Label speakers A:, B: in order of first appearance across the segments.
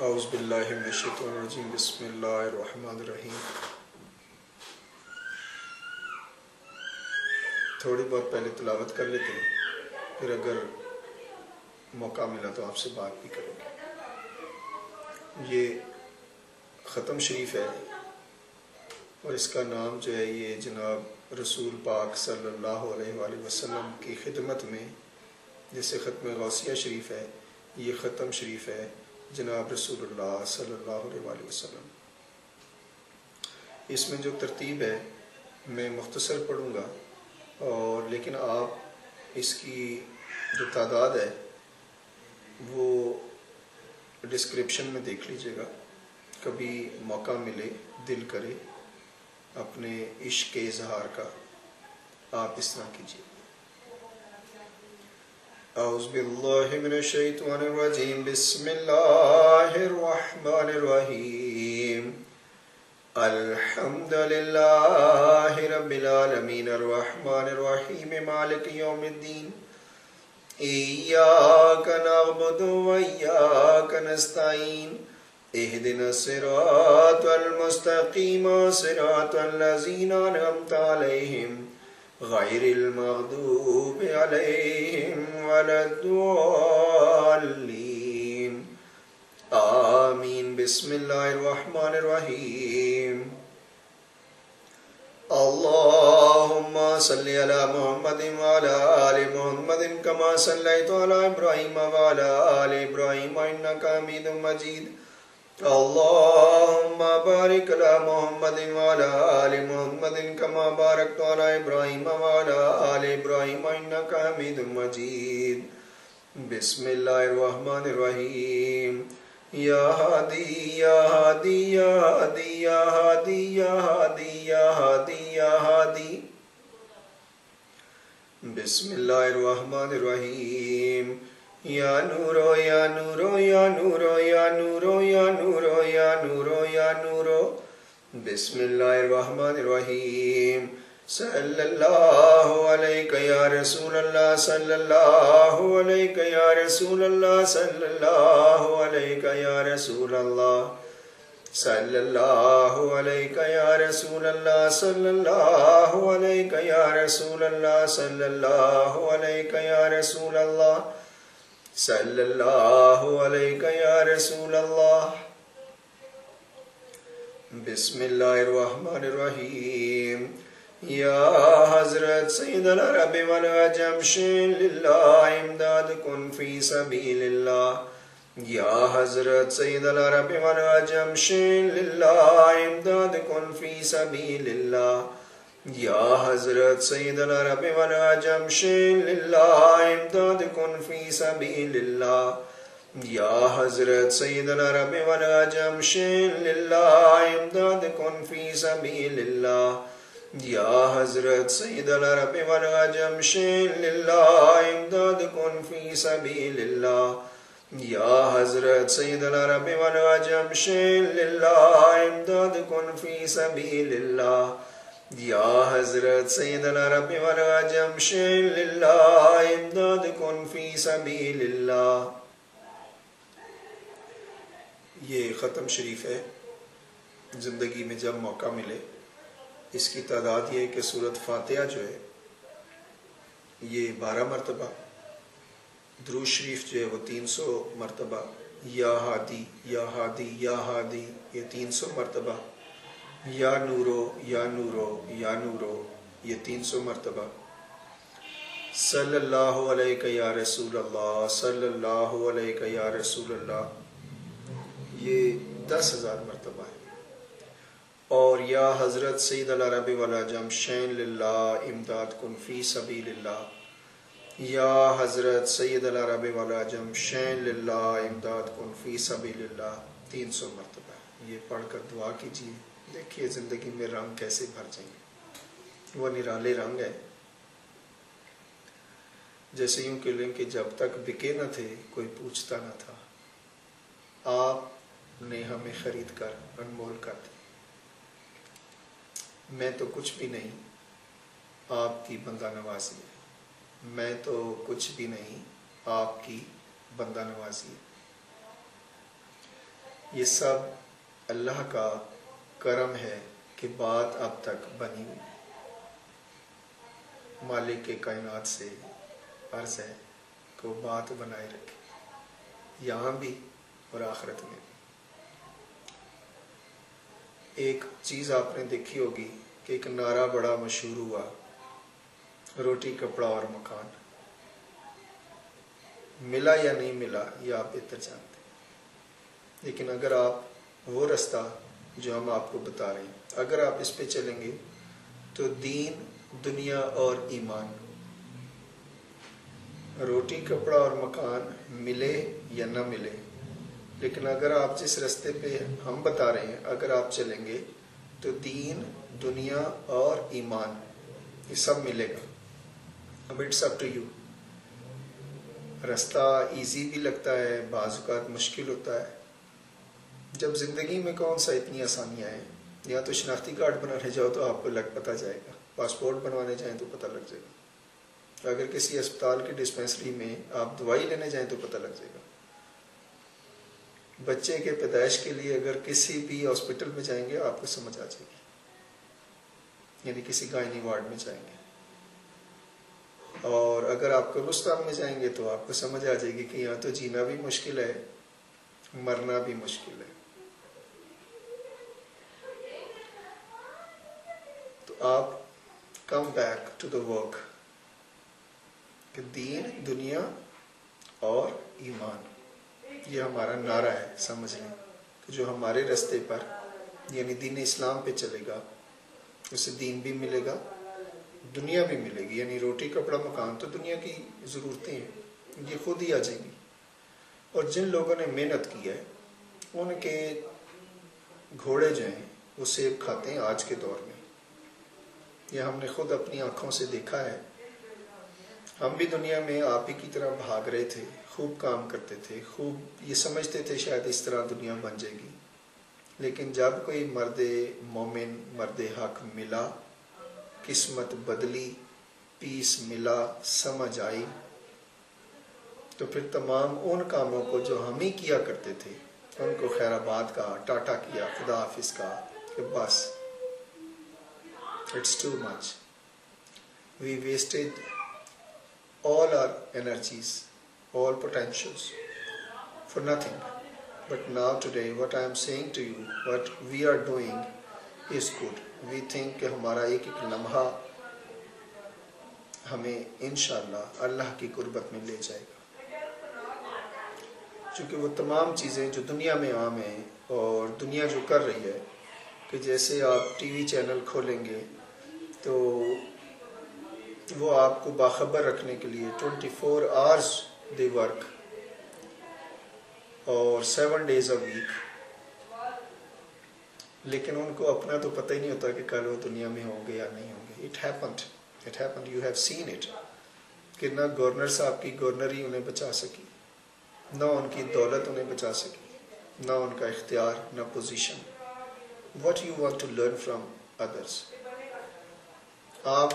A: اعوذ باللہ من الشیطان الرجیم بسم اللہ الرحمن الرحیم۔ تھوڑی بہت پہلے تلاوت کر لیتے ہیں، پھر اگر موقع ملا تو آپ سے بات بھی کریں گے۔ یہ ختم شریف ہے اور اس کا نام جو ہے یہ جناب رسول پاک صلی اللہ علیہ وآلہ وسلم کی خدمت میں، جیسے ختم غوثیہ شریف ہے، یہ ختم شریف ہے جناب رسول اللہ صلی اللہ علیہ وآلہ وسلم۔ اس میں جو ترتیب ہے میں مختصر پڑھوں گا، اور لیکن آپ اس کی جو تعداد ہے وہ ڈسکرپشن میں دیکھ لیجئے گا، کبھی موقع ملے دل کرے اپنے عشق کے اظہار کا، آپ اس طرح کیجئے۔ اعوذ باللہ من الشیطان الرجیم بسم اللہ الرحمن الرحیم۔ الحمد للہ رب العالمین الرحمن الرحیم مالک یوم الدین۔ ایاک نعبد و ایاک نستعین۔ اہدنا الصراط المستقیم صراط الذین انعمت علیہم غیر المغضوب علیہم ولا الضالین۔ آمین۔ بسم اللہ الرحمن الرحیم۔ اللہم صلی علی محمد وعلی آل محمد کما صلیت علی ابراہیم وعلی آل ابراہیم انکا حمید مجید۔ اللہم بارک علی محمد وعلی آل محمد کما بارکت علی ابراہیم وعلی آل ابراہیم انکا حمید مجید۔ بسم اللہ الرحمن الرحیم۔ یا ہادی یا ہادی یا ہادی یا ہادی یا ہادی یا ہادی یا ہادی۔ بسم اللہ الرحمن الرحیم۔ یا نورو یا نورو یا نورو یا نورو یا نورو یا نورو یا نورو۔ بسم اللہ الرحمن الرحیم۔ صلی اللہ علیہ یا رسول اللہ صلی اللہ علیہ یا رسول اللہ صلی اللہ علیہ یا رسول اللہ صلی اللہ علیہ یا رسول اللہ صلی اللہ علیہ یا رسول اللہ صلی اللہ علیہ یا رسول اللہ صلی اللہ علیہ یا رسول اللہ۔ بسم اللہ الرحمن الرحیم۔ یا حضرت سید العرب والعجم شین للہ امداد کن فی سبیل اللہ۔ یا حضرت سید العرب والعجم شین للہ امداد کن فی سبیل اللہ۔ یا حضرت سید العرب والعجم شین للہ امداد کن فی سبیل اللہ۔ یا حضرت سید العرب والعجم شین للہ امداد کن فی سبیل اللہ۔ یا حضرت سید العرب والعجم شین للہ امداد کن فی سبیل اللہ۔ یا حضرت سید العرب والعجم شین للہ امداد کن فی سبیل اللہ۔ یا حضرت سید العرب والعجم شین للہ امداد کن فی سبیل اللہ۔ یہ ختم شریف ہے، زندگی میں جب موقع ملے اس کی تعداد یہ ہے کہ سورۃ فاتحہ جو ہے یہ 12 مرتبہ، درود شریف جو ہے وہ 300 مرتبہ، یا ہادی یا ہادی یا ہادی یہ 300 مرتبہ، یا نورو یا نورو یا نورو یہ 300 مرتبہ، صلی اللہ علیہ یا رسول اللہ صلی اللہ علیہ یا رسول اللہ یہ 10,000 مرتبہ ہے، اور یا حضرت سید العرب والعجم شین للہ امداد کن فی سبیل اللہ۔ یا حضرت سید العرب والعجم شین للہ امداد کن فی سبیل اللہ 300 مرتبہ ہے۔ یہ پڑھ کر دعا کیجیے، دیکھیے زندگی میں رنگ کیسے بھر جائیں گے۔ وہ نرالے رنگ ہے، جیسے یوں کہ لیں کہ جب تک بکے نہ تھے کوئی پوچھتا نہ تھا، آپ نے ہمیں خرید کر انمول کر دی۔ میں تو کچھ بھی نہیں، آپ کی بندہ نوازی ہے۔ میں تو کچھ بھی نہیں، آپ کی بندہ نوازی ہے۔ یہ سب اللہ کا کرم ہے کہ بات اب تک بنی ہوئی۔ مالک کے کائنات سے عرض ہے کہ وہ بات بنائے رکھے، یہاں بھی اور آخرت میں بھی۔ ایک چیز آپ نے دیکھی ہوگی کہ ایک نعرہ بڑا مشہور ہوا، روٹی کپڑا اور مکان۔ ملا یا نہیں ملا یہ آپ بہتر جانتے ہیں، لیکن اگر آپ وہ رستہ جو ہم آپ کو بتا رہے ہیں اگر آپ اس پہ چلیں گے تو دین، دنیا اور ایمان، روٹی کپڑا اور مکان ملے یا نہ ملے، لیکن اگر آپ جس رستے پہ ہم بتا رہے ہیں اگر آپ چلیں گے تو دین، دنیا اور ایمان یہ سب ملے گا۔ اب اٹس اپ ٹو یو۔ رستہ ایزی بھی لگتا ہے، بعض اوقات مشکل ہوتا ہے۔ جب زندگی میں کون سا اتنی آسانیاں ہیں، یا تو شناختی کارڈ بنانے جاؤ تو آپ کو پتہ جائے گا، پاسپورٹ بنوانے جائیں تو پتہ لگ جائے گا، اگر کسی اسپتال کی ڈسپینسری میں آپ دوائی لینے جائیں تو پتہ لگ جائے گا، بچے کے پیدائش کے لیے اگر کسی بھی ہاسپٹل میں جائیں گے آپ کو سمجھ آ جائے گی، یعنی کسی گائنی وارڈ میں جائیں گے، اور اگر آپ قبرستان میں جائیں گے تو آپ کو سمجھ آ جائے گی کہ یہاں تو جینا بھی مشکل ہے، مرنا بھی مشکل ہے۔ تو آپ come back to the work کہ دین، دنیا اور ایمان، یہ ہمارا نعرہ ہے، سمجھ لیں کہ جو ہمارے رستے پر یعنی دین اسلام پہ چلے گا اسے دین بھی ملے گا، دنیا بھی ملے گی، یعنی روٹی کپڑا مکان تو دنیا کی ضرورتیں ہیں یہ خود ہی آ جائیں گی، اور جن لوگوں نے محنت کی ہے ان کے گھوڑے جو ہیں وہ سیب کھاتے ہیں آج کے دور میں، یہ ہم نے خود اپنی آنکھوں سے دیکھا ہے۔ ہم بھی دنیا میں آپ ہی کی طرح بھاگ رہے تھے، خوب کام کرتے تھے، خوب یہ سمجھتے تھے شاید اس طرح دنیا بن جائے گی، لیکن جب کوئی مرد مومن، مرد حق ملا، قسمت بدلی، پیس ملا، سمجھ آئی، تو پھر تمام ان کاموں کو جو ہم ہی کیا کرتے تھے ان کو خیر آباد کہا، ٹاٹا کیا، خدا حافظ کہا کہ بس it's too much, we wasted all our energies, all potentials for nothing. But now today what I am saying to you, what we are doing is good. We think کہ ہمارا ایک ایک لمحہ ہمیں انشاءاللہ اللہ کی قربت میں لے جائے گا، چونکہ وہ تمام چیزیں جو دنیا میں عام ہیں اور دنیا جو کر رہی ہے کہ جیسے آپ ٹی وی چینل کھولیں گے تو وہ آپ کو باخبر رکھنے کے لیے 24 hours دے ورک اور 7 days a week، لیکن ان کو اپنا تو پتہ ہی نہیں ہوتا کہ کل وہ دنیا میں ہوں گے یا نہیں ہوں گے۔ It happened, you have seen it، کہ نہ گورنر صاحب کی گورنری انہیں بچا سکی، نہ ان کی دولت انہیں بچا سکی، نہ ان کا اختیار، نہ position. What you want to learn from others؟ آپ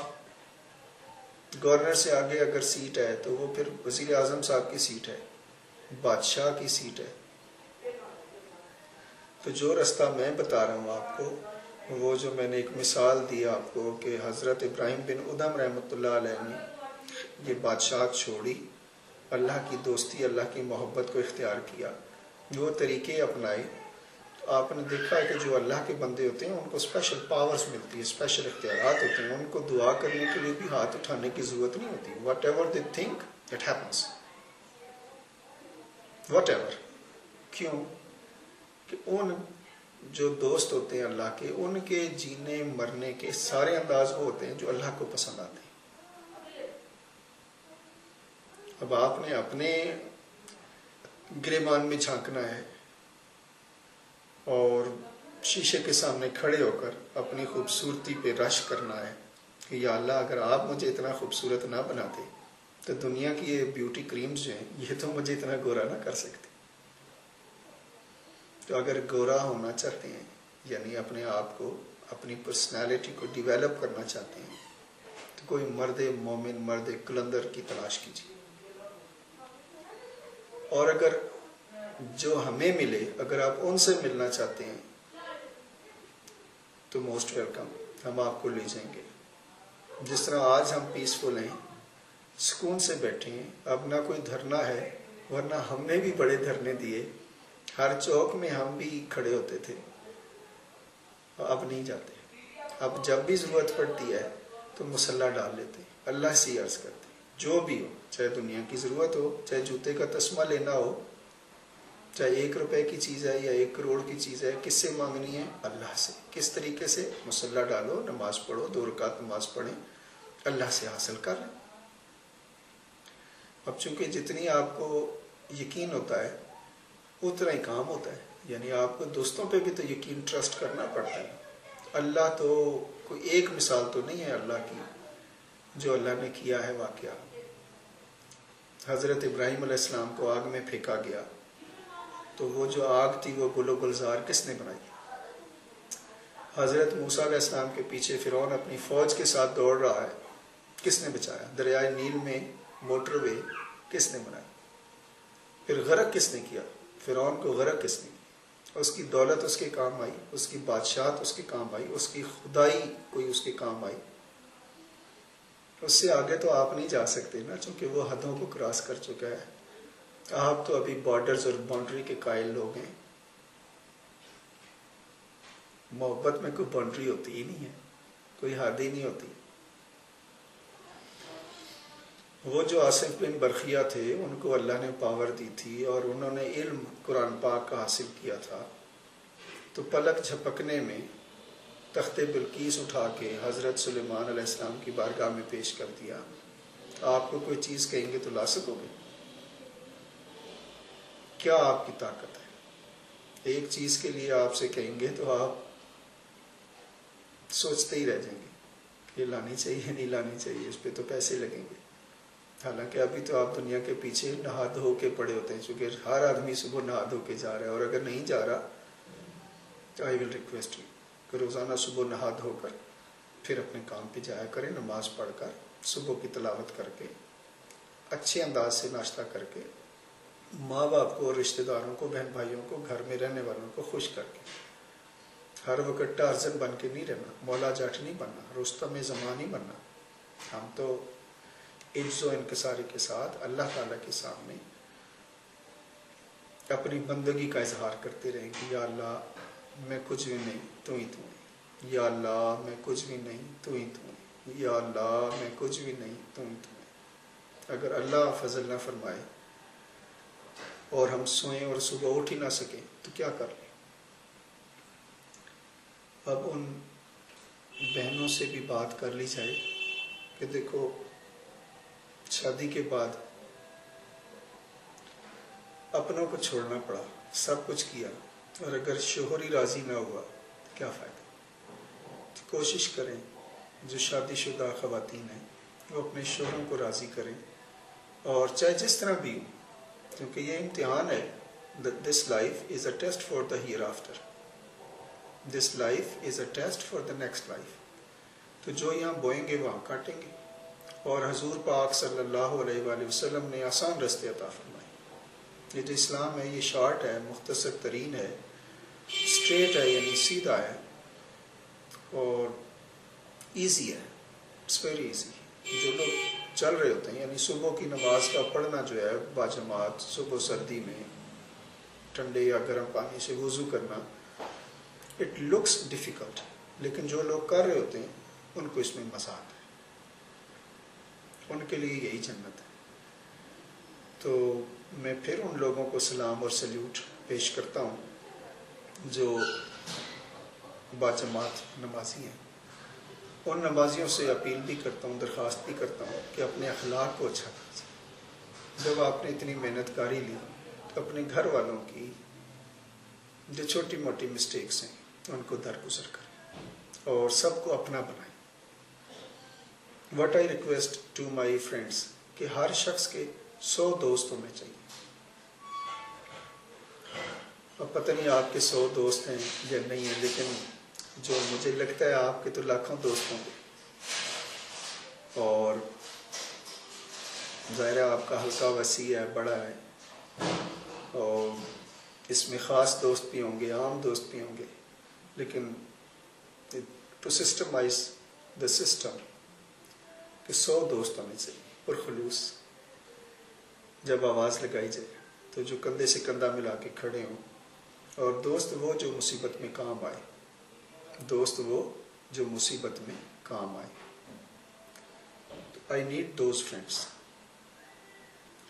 A: گورنر سے آگے اگر سیٹ ہے تو وہ پھر وزیر اعظم صاحب کی سیٹ ہے، بادشاہ کی سیٹ ہے۔ تو جو رستہ میں بتا رہا ہوں آپ کو، وہ جو میں نے ایک مثال دی آپ کو کہ حضرت ابراہیم بن ادم رحمۃ اللہ علیہ نے یہ بادشاہ چھوڑی، اللہ کی دوستی، اللہ کی محبت کو اختیار کیا، وہ طریقے اپنائے، تو آپ نے دیکھا ہے کہ جو اللہ کے بندے ہوتے ہیں ان کو اسپیشل پاورز ملتی ہے، اسپیشل اختیارات ہوتے ہیں، ان کو دعا کرنے کے لیے بھی ہاتھ اٹھانے کی ضرورت نہیں ہوتی۔ What ever they think it happens, what ever. کیوں کہ ان جو دوست ہوتے ہیں اللہ کے، ان کے جینے مرنے کے سارے انداز وہ ہوتے ہیں جو اللہ کو پسند آتے ہیں۔ اب آپ نے اپنے گریبان میں جھانکنا ہے اور شیشے کے سامنے کھڑے ہو کر اپنی خوبصورتی پہ رش کرنا ہے کہ یا اللہ اگر آپ مجھے اتنا خوبصورت نہ بناتے تو دنیا کی یہ بیوٹی کریمز جو ہیں یہ تو مجھے اتنا گورا نہ کر سکتے۔ تو اگر گورا ہونا چاہتے ہیں یعنی اپنے آپ کو، اپنی پرسنالٹی کو ڈیویلپ کرنا چاہتے ہیں تو کوئی مرد مومن، مرد کلندر کی تلاش کیجیے، اور اگر جو ہمیں ملے اگر آپ ان سے ملنا چاہتے ہیں تو موسٹ ویلکم، ہم آپ کو لے جائیں گے۔ جس طرح آج ہم پیسفل ہیں، سکون سے بیٹھے ہیں، اب نہ کوئی دھرنا ہے، ورنہ ہم نے بھی بڑے دھرنے دیے، ہر چوک میں ہم بھی کھڑے ہوتے تھے، اب نہیں جاتے۔ اب جب بھی ضرورت پڑتی ہے تو مسلح ڈال لیتے، اللہ سے عرض کرتے، جو بھی ہو، چاہے دنیا کی ضرورت ہو، چاہے جوتے کا تسمہ لینا ہو، چاہے 1 روپے کی چیز ہے یا 1 کروڑ کی چیز ہے، کس سے مانگنی ہے؟ اللہ سے۔ کس طریقے سے؟ مسلح ڈالو، نماز پڑھو، 2 رکعت نماز پڑھیں، اللہ سے حاصل کر لیں۔ اب چونکہ جتنی آپ کو یقین ہوتا ہے اتنا ہی کام ہوتا ہے، یعنی آپ کو دوستوں پہ بھی تو یقین ٹرسٹ کرنا پڑتا ہے۔ اللہ تو کوئی ایک مثال تو نہیں ہے اللہ کی جو اللہ نے کیا ہے واقعہ۔ حضرت ابراہیم علیہ السلام کو آگ میں پھینکا گیا تو وہ جو آگ تھی وہ گل و گلزار کس نے بنائی؟ حضرت موسیٰ علیہ السلام کے پیچھے فرعون اپنی فوج کے ساتھ دوڑ رہا ہے، کس نے بچایا؟ دریائے نیل میں موٹر وے کس نے بنائی؟ پھر غرق کس نے کیا؟ فرعون کو غرق کس نے کیا؟ اس کی دولت اس کے کام آئی، اس کی بادشاہت اس کے کام آئی، اس کی خدائی کوئی اس کے کام آئی؟ اس سے آگے تو آپ نہیں جا سکتے نا، چونکہ وہ حدوں کو کراس کر چکا ہے۔ آپ تو ابھی بارڈرز اور باؤنڈری کے قائل لوگ ہیں۔ محبت میں کوئی باؤنڈری ہوتی ہی نہیں ہے، کوئی حد ہی نہیں ہوتی۔ وہ جو آصف بن برخیہ تھے ان کو اللہ نے پاور دی تھی اور انہوں نے علم قرآن پاک کا حاصل کیا تھا، تو پلک جھپکنے میں تخت بلقیس اٹھا کے حضرت سلیمان علیہ السلام کی بارگاہ میں پیش کر دیا۔ آپ کو کوئی چیز کہیں گے تو لا سکو گے؟ کیا آپ کی طاقت ہے؟ ایک چیز کے لیے آپ سے کہیں گے تو آپ سوچتے ہی رہ جائیں گے کہ یہ لانی چاہیے نہیں لانی چاہیے، اس پہ تو پیسے لگیں گے۔ حالانکہ ابھی تو آپ دنیا کے پیچھے نہا دھو کے پڑے ہوتے ہیں، چونکہ ہر آدمی صبح نہا دھو کے جا رہا ہے، اور اگر نہیں جا رہا تو آئی ول ریکویسٹ یو کہ روزانہ صبح نہا دھو کر پھر اپنے کام پہ جایا کریں، نماز پڑھ کر، صبح کی تلاوت کر کے، اچھے انداز سے ناشتہ کر کے، ماں باپ کو، رشتہ داروں کو، بہن بھائیوں کو، گھر میں رہنے والوں کو خوش کر کے۔ ہر وقت ٹارزن بن کے نہیں رہنا، مولا جٹ نہیں بننا، رستم زمان نہیں بننا۔ ہم تو عجز و انکساری کے ساتھ اللہ تعالیٰ کے سامنے اپنی بندگی کا اظہار کرتے رہیں کہ یا اللہ میں کچھ بھی نہیں، تو ہی تو ہے، یا اللہ میں کچھ بھی نہیں، تو ہی تو ہے، یا اللہ میں کچھ بھی نہیں، تو ہی تو ہے۔ اگر اللہ فضل نہ فرمائے اور ہم سوئیں اور صبح اٹھ ہی نہ سکیں تو کیا کر لیں؟ اب ان بہنوں سے بھی بات کر لی جائے کہ دیکھو شادی کے بعد اپنوں کو چھوڑنا پڑا، سب کچھ کیا، اور اگر شوہر ہی راضی نہ ہوا تو کیا فائدہ؟ تو کوشش کریں جو شادی شدہ خواتین ہیں وہ اپنے شوہروں کو راضی کریں، اور چاہے جس طرح بھی ہو، کیونکہ یہ امتحان ہے۔ This life is a test for the hereafter, this life is a test for the next life. تو جو یہاں بوئیں گے وہاں کاٹیں گے، اور حضور پاک صلی اللہ علیہ وآلہ وسلم نے آسان رستے عطا فرمائے۔ یہ جو اسلام ہے یہ شارٹ ہے، مختصر ترین ہے، اسٹریٹ ہے، یعنی سیدھا ہے، اور ایزی ہے، اٹس ویری ایزی۔ جو لوگ چل رہے ہوتے ہیں، یعنی صبح کی نماز کا پڑھنا جو ہے باجماعت، صبح سردی میں ٹھنڈے یا گرم پانی سے وضو کرنا، اٹ لکس ڈیفیکلٹ، لیکن جو لوگ کر رہے ہوتے ہیں ان کو اس میں مزہ آتا ہے، ان کے لیے یہی جنت ہے۔ تو میں پھر ان لوگوں کو سلام اور سلیوٹ پیش کرتا ہوں جو باجماعت نمازی ہیں۔ ان نمازیوں سے اپیل بھی کرتا ہوں، درخواست بھی کرتا ہوں کہ اپنے اخلاق کو اچھا کریں۔ جب آپ نے اتنی محنت کاری لی تو اپنے گھر والوں کی جو چھوٹی موٹی مسٹیکس ہیں ان کو درگزر کریں اور سب کو اپنا بنائیں۔ What I request to my friends کہ ہر شخص کے 100 دوست ہونے چاہیے۔ اب پتہ نہیں آپ کے 100 دوست ہیں یا نہیں ہیں، لیکن جو مجھے لگتا ہے آپ کے تو لاکھوں دوست ہوں گے، اور ظاہر ہے آپ کا حلقہ وسیع ہے، بڑا ہے، اور اس میں خاص دوست بھی ہوں گے، عام دوست بھی ہوں گے، لیکن ٹو سسٹمائز دا سسٹم کہ 100 دوست ہونے چاہیے پرخلوص. جب آواز لگائی جائے تو جو کندھے سے کندھا ملا کے کھڑے ہوں، اور دوست وہ جو مصیبت میں کام آئے، دوست وہ جو مصیبت میں کام آئے. I need those friends.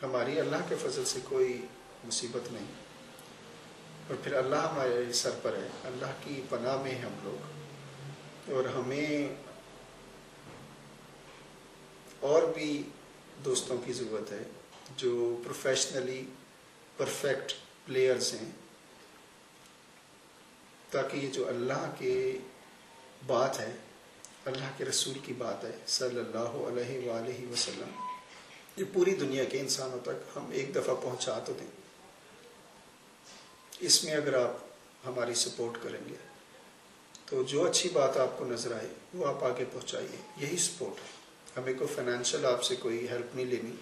A: ہماری اللہ کے فضل سے کوئی مصیبت نہیں، اور پھر اللہ ہمارے سر پر ہے، اللہ کی پناہ میں ہم لوگ، اور ہمیں اور بھی دوستوں کی ضرورت ہے جو پروفیشنلی پرفیکٹ پلیئرز ہیں، تاکہ یہ جو اللہ کے بات ہے، اللہ کے رسول کی بات ہے صلی اللہ علیہ وآلہ وسلم، یہ پوری دنیا کے انسانوں تک ہم ایک دفعہ پہنچا تو دیں. اس میں اگر آپ ہماری سپورٹ کریں گے تو جو اچھی بات آپ کو نظر آئے وہ آپ آگے پہنچائیے. یہی سپورٹ ہے. ہمیں کوئی فائنینشیل آپ سے کوئی ہیلپ نہیں لینی.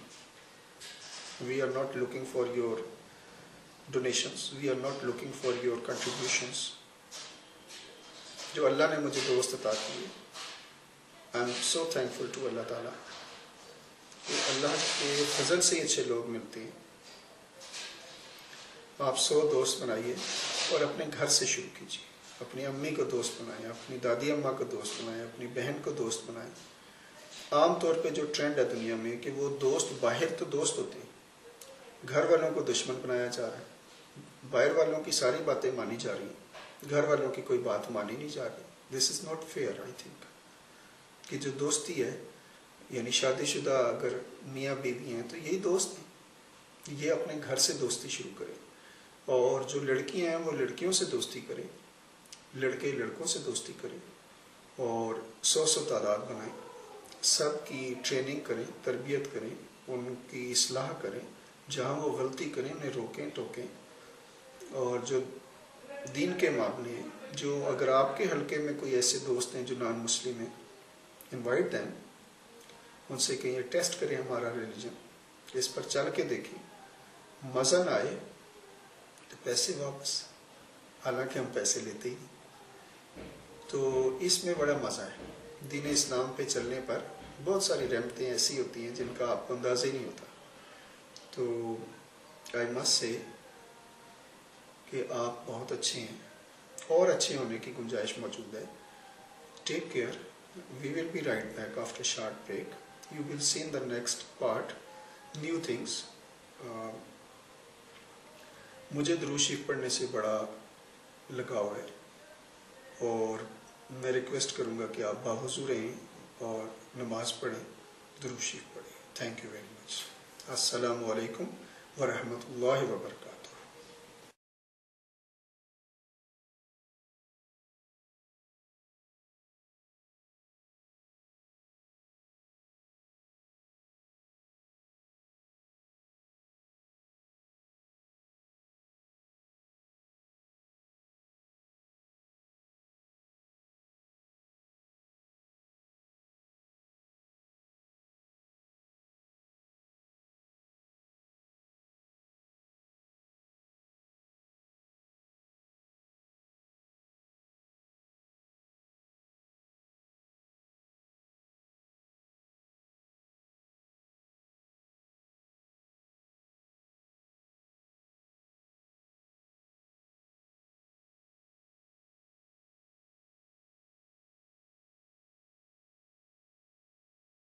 A: We are not looking for your donations, we are not looking for your contributions. جو اللہ نے مجھے دوست عطا کیے، I am so thankful to اللہ تعالیٰ کہ اللہ کے فضل سے اچھے لوگ ملتے ہیں. آپ 100 دوست بنائیے اور اپنے گھر سے شروع کیجیے. اپنی امی کو دوست بنائیں، اپنی دادی اماں کو دوست بنائیں، اپنی بہن کو دوست بنائیں. عام طور پہ جو ٹرینڈ ہے دنیا میں کہ وہ دوست باہر تو دوست ہوتے ہیں، گھر والوں کو دشمن بنایا جا رہا ہے. باہر والوں کی ساری باتیں مانی جا رہی ہیں، گھر والوں کی کوئی بات مانی نہیں جا رہی. This is not fair. I think کہ جو دوستی ہے، یعنی شادی شدہ اگر میاں بیوی ہیں تو یہی دوست ہیں. یہ اپنے گھر سے دوستی شروع کریں، اور جو لڑکیاں ہیں وہ لڑکیوں سے دوستی کریں، لڑکے لڑکوں سے دوستی کریں، اور 100 تعداد بنائیں. سب کی ٹریننگ کریں، تربیت کریں، ان کی اصلاح کریں. جہاں وہ غلطی کریں انہیں روکیں ٹوکیں. اور جو دین کے معاملے ہیں، جو اگر آپ کے حلقے میں کوئی ایسے دوست ہیں جو نان مسلم ہیں، انوائٹ دیم. ان سے کہیں یہ ٹیسٹ کریں ہمارا ریلیجن، اس پر چل کے دیکھیں. مزہ نہ آئے تو پیسے واپس، حالانکہ ہم پیسے لیتے ہی نہیں. تو اس میں بڑا مزہ ہے. دین اسلام پہ چلنے پر بہت ساری رحمتیں ایسی ہوتی ہیں جن کا آپ کو اندازہ ہی نہیں ہوتا. تو آئی مسٹ سے کہ آپ بہت اچھے ہیں، اور اچھے ہونے کی گنجائش موجود ہے. Take care. We will be right back after short break. You will see in the next part new things. مجھے درود شریف پڑھنے سے بڑا لگاؤ ہے، اور میں ریکویسٹ کروں گا کہ آپ باوضو رہیں اور نماز پڑھیں، درود شریف پڑھیں. Thank you very much. السلام علیکم ورحمۃ اللہ وبرکاتہ.